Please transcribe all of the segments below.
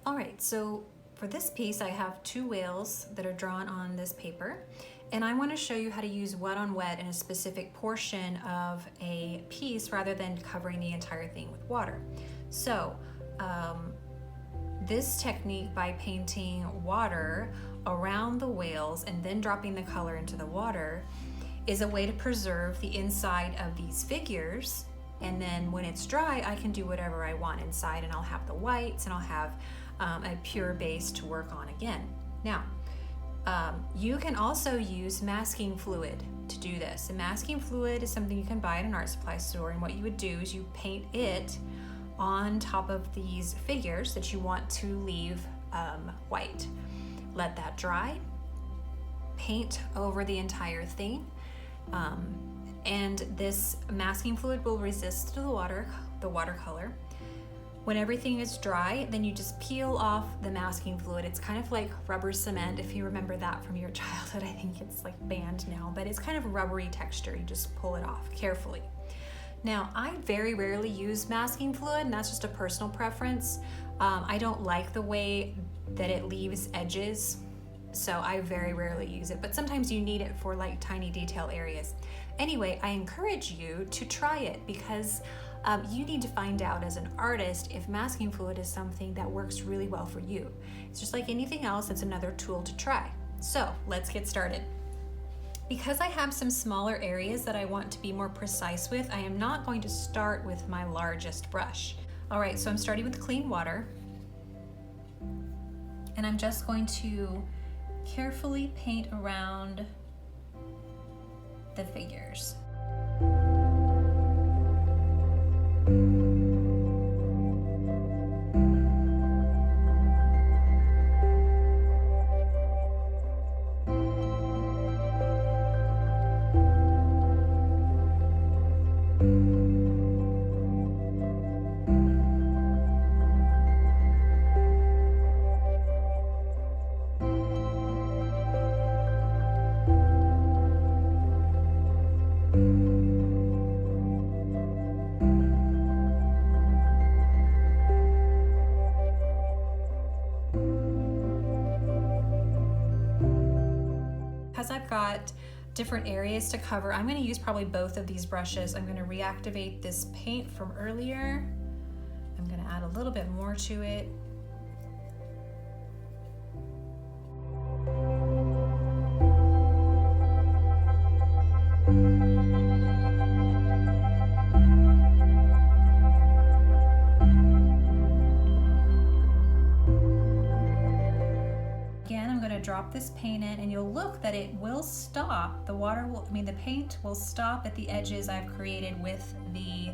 All right, so for this piece, I have two whales that are drawn on this paper, and I want to show you how to use wet on wet in a specific portion of a piece rather than covering the entire thing with water. So this technique, by painting water around the whales and then dropping the color into the water, is a way to preserve the inside of these figures. And then when it's dry, I can do whatever I want inside, and I'll have the whites and I'll have a pure base to work on again. Now, you can also use masking fluid to do this. And masking fluid is something you can buy at an art supply store, and what you would do is you paint it on top of these figures that you want to leave white. Let that dry, paint over the entire thing, and this masking fluid will resist the watercolor. When everything is dry, then you just peel off the masking fluid. It's kind of like rubber cement, if you remember that from your childhood. I think it's like banned now, but it's kind of rubbery texture. You just pull it off carefully. Now, I very rarely use masking fluid, and that's just a personal preference. I don't like the way that it leaves edges, so I very rarely use it, but sometimes you need it for like tiny detail areas. Anyway, I encourage you to try it because you need to find out as an artist if masking fluid is something that works really well for you. It's just like anything else, it's another tool to try. So let's get started. Because I have some smaller areas that I want to be more precise with, I am not going to start with my largest brush. All right, so I'm starting with clean water, and I'm just going to carefully paint around the figures. Because I've got different areas to cover, I'm going to use probably both of these brushes. I'm going to reactivate this paint from earlier. I'm going to add a little bit more to it. Drop this paint in, and you'll look that it will stop. The paint will stop at the edges I've created with the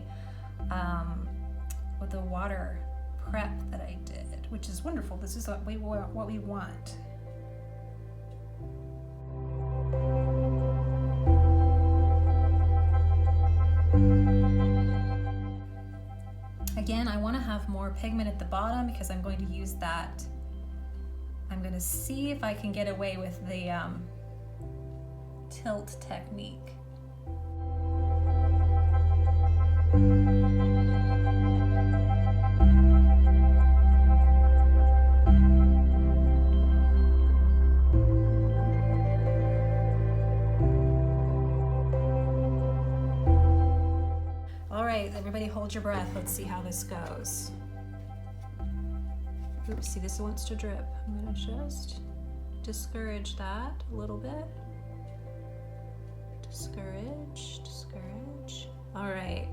water prep that I did, which is wonderful. This is what we want. Again, I want to have more pigment at the bottom because I'm going to use that. I'm going to see if I can get away with the tilt technique. All right, everybody hold your breath. Let's see how this goes. Oops, see, this wants to drip. I'm gonna just discourage that a little bit. Discourage. All right.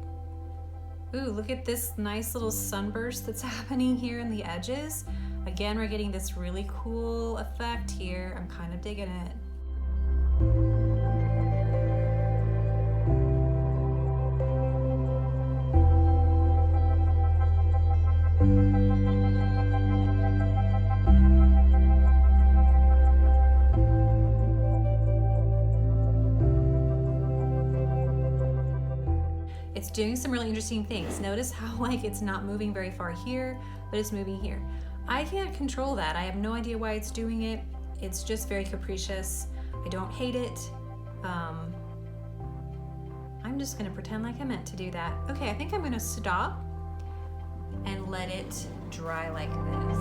Ooh, look at this nice little sunburst that's happening here in the edges. Again, we're getting this really cool effect here. I'm kind of digging it. It's doing some really interesting things. Notice how like it's not moving very far here, but it's moving here. I can't control that. I have no idea why it's doing it. It's just very capricious. I don't hate it. I'm just gonna pretend like I meant to do that. Okay, I think I'm gonna stop and let it dry like this.